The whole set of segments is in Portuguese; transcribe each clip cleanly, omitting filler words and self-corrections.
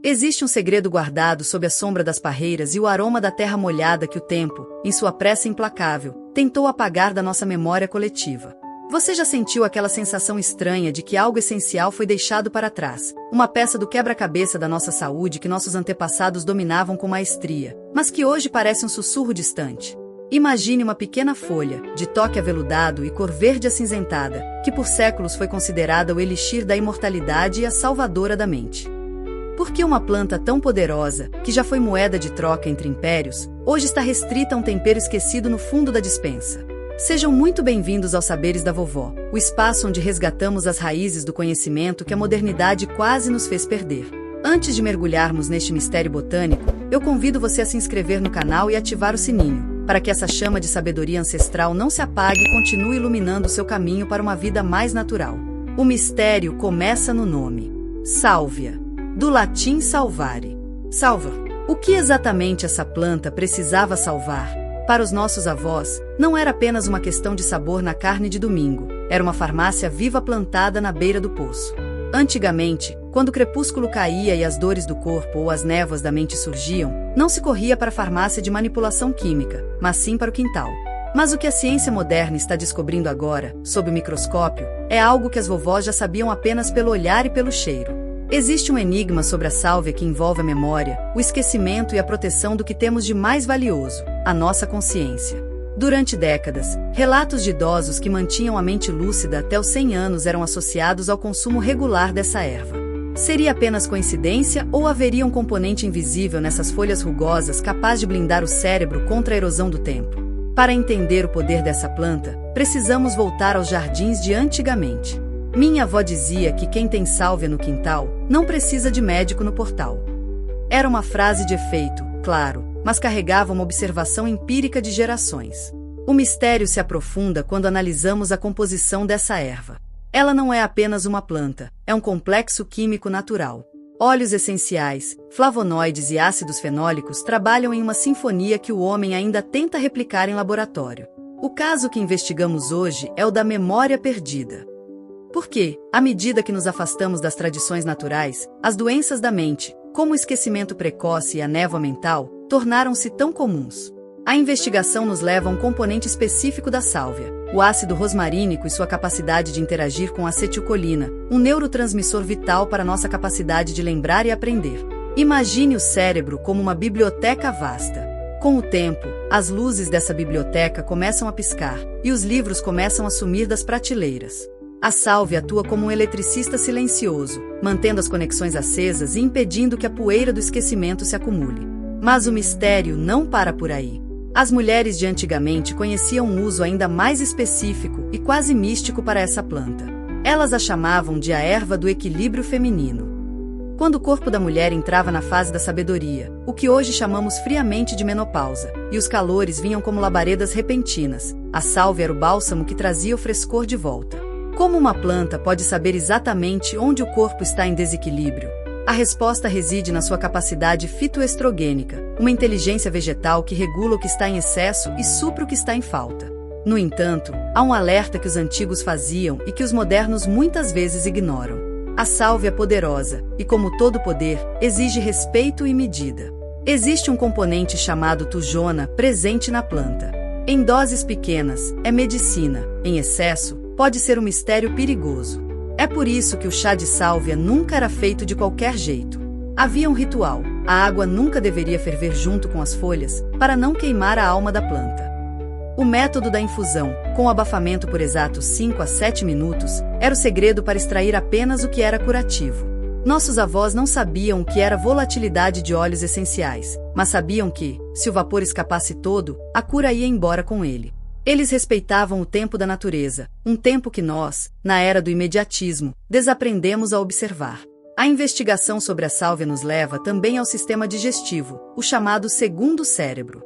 Existe um segredo guardado sob a sombra das parreiras e o aroma da terra molhada que o tempo, em sua pressa implacável, tentou apagar da nossa memória coletiva. Você já sentiu aquela sensação estranha de que algo essencial foi deixado para trás, uma peça do quebra-cabeça da nossa saúde que nossos antepassados dominavam com maestria, mas que hoje parece um sussurro distante? Imagine uma pequena folha, de toque aveludado e cor verde acinzentada, que por séculos foi considerada o elixir da imortalidade e a salvadora da mente. Por que uma planta tão poderosa, que já foi moeda de troca entre impérios, hoje está restrita a um tempero esquecido no fundo da despensa? Sejam muito bem-vindos aos Saberes da Vovó, o espaço onde resgatamos as raízes do conhecimento que a modernidade quase nos fez perder. Antes de mergulharmos neste mistério botânico, eu convido você a se inscrever no canal e ativar o sininho, para que essa chama de sabedoria ancestral não se apague e continue iluminando o seu caminho para uma vida mais natural. O mistério começa no nome. Sálvia. Do latim salvare. Salva. O que exatamente essa planta precisava salvar? Para os nossos avós, não era apenas uma questão de sabor na carne de domingo, era uma farmácia viva plantada na beira do poço. Antigamente, quando o crepúsculo caía e as dores do corpo ou as névoas da mente surgiam, não se corria para a farmácia de manipulação química, mas sim para o quintal. Mas o que a ciência moderna está descobrindo agora, sob o microscópio, é algo que as vovós já sabiam apenas pelo olhar e pelo cheiro. Existe um enigma sobre a sálvia que envolve a memória, o esquecimento e a proteção do que temos de mais valioso, a nossa consciência. Durante décadas, relatos de idosos que mantinham a mente lúcida até os 100 anos eram associados ao consumo regular dessa erva. Seria apenas coincidência ou haveria um componente invisível nessas folhas rugosas capaz de blindar o cérebro contra a erosão do tempo? Para entender o poder dessa planta, precisamos voltar aos jardins de antigamente. Minha avó dizia que quem tem sálvia no quintal, não precisa de médico no portal. Era uma frase de efeito, claro, mas carregava uma observação empírica de gerações. O mistério se aprofunda quando analisamos a composição dessa erva. Ela não é apenas uma planta, é um complexo químico natural. Óleos essenciais, flavonoides e ácidos fenólicos trabalham em uma sinfonia que o homem ainda tenta replicar em laboratório. O caso que investigamos hoje é o da memória perdida. Porque, à medida que nos afastamos das tradições naturais, as doenças da mente, como o esquecimento precoce e a névoa mental, tornaram-se tão comuns. A investigação nos leva a um componente específico da sálvia, o ácido rosmarínico e sua capacidade de interagir com a acetilcolina, um neurotransmissor vital para nossa capacidade de lembrar e aprender. Imagine o cérebro como uma biblioteca vasta. Com o tempo, as luzes dessa biblioteca começam a piscar, e os livros começam a sumir das prateleiras. A sálvia atua como um eletricista silencioso, mantendo as conexões acesas e impedindo que a poeira do esquecimento se acumule. Mas o mistério não para por aí. As mulheres de antigamente conheciam um uso ainda mais específico e quase místico para essa planta. Elas a chamavam de a erva do equilíbrio feminino. Quando o corpo da mulher entrava na fase da sabedoria, o que hoje chamamos friamente de menopausa, e os calores vinham como labaredas repentinas, a sálvia era o bálsamo que trazia o frescor de volta. Como uma planta pode saber exatamente onde o corpo está em desequilíbrio? A resposta reside na sua capacidade fitoestrogênica, uma inteligência vegetal que regula o que está em excesso e supra o que está em falta. No entanto, há um alerta que os antigos faziam e que os modernos muitas vezes ignoram. A sálvia é poderosa, e como todo poder, exige respeito e medida. Existe um componente chamado tujona presente na planta. Em doses pequenas, é medicina, em excesso, pode ser um mistério perigoso. É por isso que o chá de sálvia nunca era feito de qualquer jeito. Havia um ritual, a água nunca deveria ferver junto com as folhas, para não queimar a alma da planta. O método da infusão, com abafamento por exatos 5 a 7 minutos, era o segredo para extrair apenas o que era curativo. Nossos avós não sabiam o que era volatilidade de óleos essenciais, mas sabiam que, se o vapor escapasse todo, a cura ia embora com ele. Eles respeitavam o tempo da natureza, um tempo que nós, na era do imediatismo, desaprendemos a observar. A investigação sobre a sálvia nos leva também ao sistema digestivo, o chamado segundo cérebro.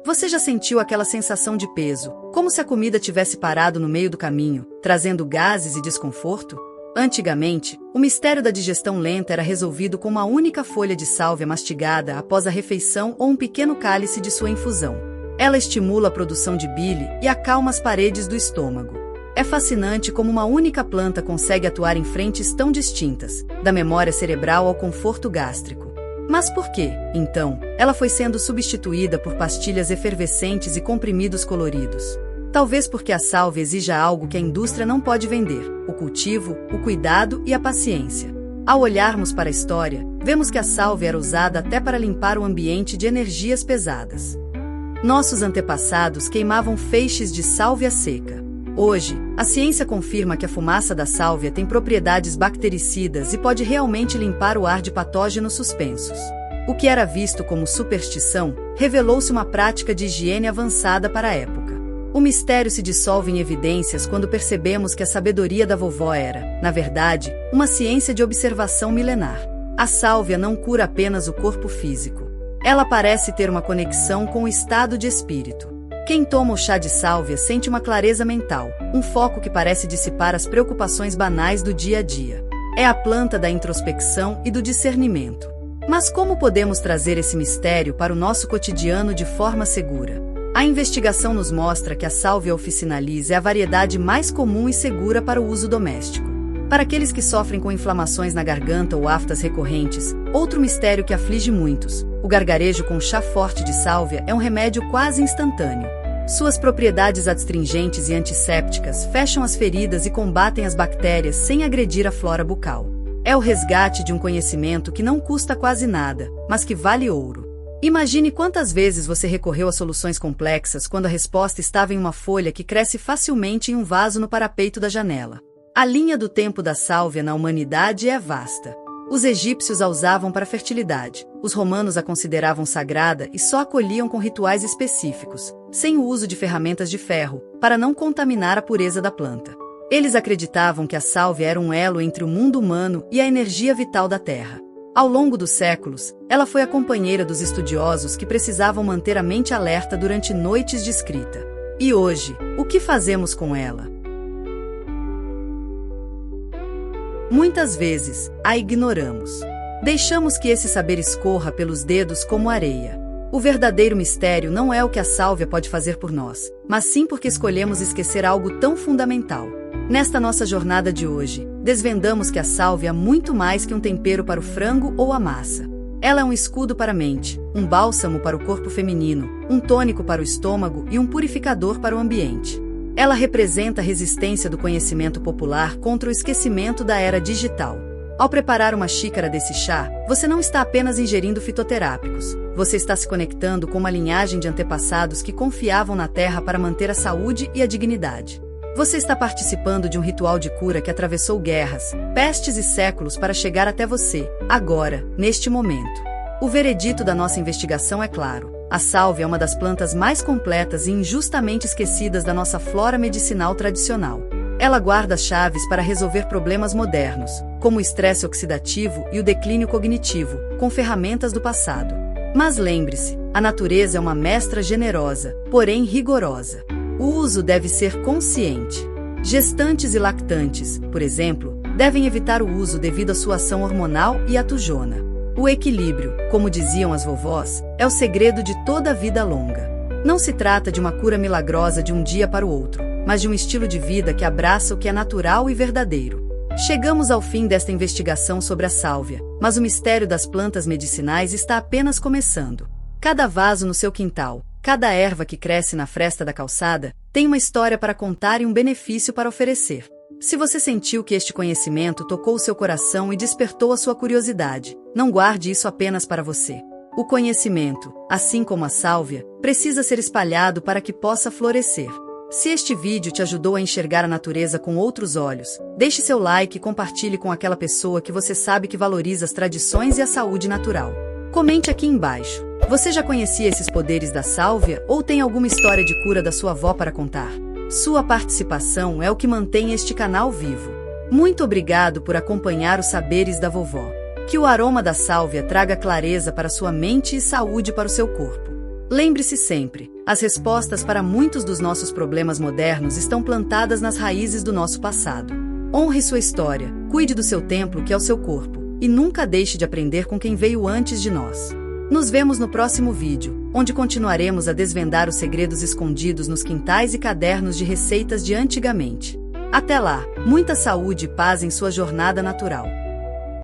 Você já sentiu aquela sensação de peso, como se a comida tivesse parado no meio do caminho, trazendo gases e desconforto? Antigamente, o mistério da digestão lenta era resolvido com uma única folha de sálvia mastigada após a refeição ou um pequeno cálice de sua infusão. Ela estimula a produção de bile e acalma as paredes do estômago. É fascinante como uma única planta consegue atuar em frentes tão distintas, da memória cerebral ao conforto gástrico. Mas por quê, então, ela foi sendo substituída por pastilhas efervescentes e comprimidos coloridos? Talvez porque a sálvia exija algo que a indústria não pode vender: o cultivo, o cuidado e a paciência. Ao olharmos para a história, vemos que a sálvia era usada até para limpar o ambiente de energias pesadas. Nossos antepassados queimavam feixes de sálvia seca. Hoje, a ciência confirma que a fumaça da sálvia tem propriedades bactericidas e pode realmente limpar o ar de patógenos suspensos. O que era visto como superstição, revelou-se uma prática de higiene avançada para a época. O mistério se dissolve em evidências quando percebemos que a sabedoria da vovó era, na verdade, uma ciência de observação milenar. A sálvia não cura apenas o corpo físico. Ela parece ter uma conexão com o estado de espírito. Quem toma o chá de sálvia sente uma clareza mental, um foco que parece dissipar as preocupações banais do dia a dia. É a planta da introspecção e do discernimento. Mas como podemos trazer esse mistério para o nosso cotidiano de forma segura? A investigação nos mostra que a sálvia officinalis é a variedade mais comum e segura para o uso doméstico. Para aqueles que sofrem com inflamações na garganta ou aftas recorrentes, outro mistério que aflige muitos: o gargarejo com chá forte de sálvia é um remédio quase instantâneo. Suas propriedades adstringentes e antissépticas fecham as feridas e combatem as bactérias sem agredir a flora bucal. É o resgate de um conhecimento que não custa quase nada, mas que vale ouro. Imagine quantas vezes você recorreu a soluções complexas quando a resposta estava em uma folha que cresce facilmente em um vaso no parapeito da janela. A linha do tempo da sálvia na humanidade é vasta. Os egípcios a usavam para fertilidade, os romanos a consideravam sagrada e só a colhiam com rituais específicos, sem o uso de ferramentas de ferro, para não contaminar a pureza da planta. Eles acreditavam que a sálvia era um elo entre o mundo humano e a energia vital da terra. Ao longo dos séculos, ela foi a companheira dos estudiosos que precisavam manter a mente alerta durante noites de escrita. E hoje, o que fazemos com ela? Muitas vezes, a ignoramos. Deixamos que esse saber escorra pelos dedos como areia. O verdadeiro mistério não é o que a sálvia pode fazer por nós, mas sim porque escolhemos esquecer algo tão fundamental. Nesta nossa jornada de hoje, desvendamos que a sálvia é muito mais que um tempero para o frango ou a massa. Ela é um escudo para a mente, um bálsamo para o corpo feminino, um tônico para o estômago e um purificador para o ambiente. Ela representa a resistência do conhecimento popular contra o esquecimento da era digital. Ao preparar uma xícara desse chá, você não está apenas ingerindo fitoterápicos. Você está se conectando com uma linhagem de antepassados que confiavam na terra para manter a saúde e a dignidade. Você está participando de um ritual de cura que atravessou guerras, pestes e séculos para chegar até você, agora, neste momento. O veredito da nossa investigação é claro: a sálvia é uma das plantas mais completas e injustamente esquecidas da nossa flora medicinal tradicional. Ela guarda as chaves para resolver problemas modernos, como o estresse oxidativo e o declínio cognitivo, com ferramentas do passado. Mas lembre-se, a natureza é uma mestra generosa, porém rigorosa. O uso deve ser consciente. Gestantes e lactantes, por exemplo, devem evitar o uso devido à sua ação hormonal e atujona. O equilíbrio, como diziam as vovós, é o segredo de toda a vida longa. Não se trata de uma cura milagrosa de um dia para o outro, mas de um estilo de vida que abraça o que é natural e verdadeiro. Chegamos ao fim desta investigação sobre a sálvia, mas o mistério das plantas medicinais está apenas começando. Cada vaso no seu quintal, cada erva que cresce na fresta da calçada, tem uma história para contar e um benefício para oferecer. Se você sentiu que este conhecimento tocou o seu coração e despertou a sua curiosidade, não guarde isso apenas para você. O conhecimento, assim como a sálvia, precisa ser espalhado para que possa florescer. Se este vídeo te ajudou a enxergar a natureza com outros olhos, deixe seu like e compartilhe com aquela pessoa que você sabe que valoriza as tradições e a saúde natural. Comente aqui embaixo. Você já conhecia esses poderes da sálvia ou tem alguma história de cura da sua avó para contar? Sua participação é o que mantém este canal vivo. Muito obrigado por acompanhar os saberes da vovó. Que o aroma da sálvia traga clareza para sua mente e saúde para o seu corpo. Lembre-se sempre, as respostas para muitos dos nossos problemas modernos estão plantadas nas raízes do nosso passado. Honre sua história, cuide do seu templo que é o seu corpo, e nunca deixe de aprender com quem veio antes de nós. Nos vemos no próximo vídeo, onde continuaremos a desvendar os segredos escondidos nos quintais e cadernos de receitas de antigamente. Até lá, muita saúde e paz em sua jornada natural.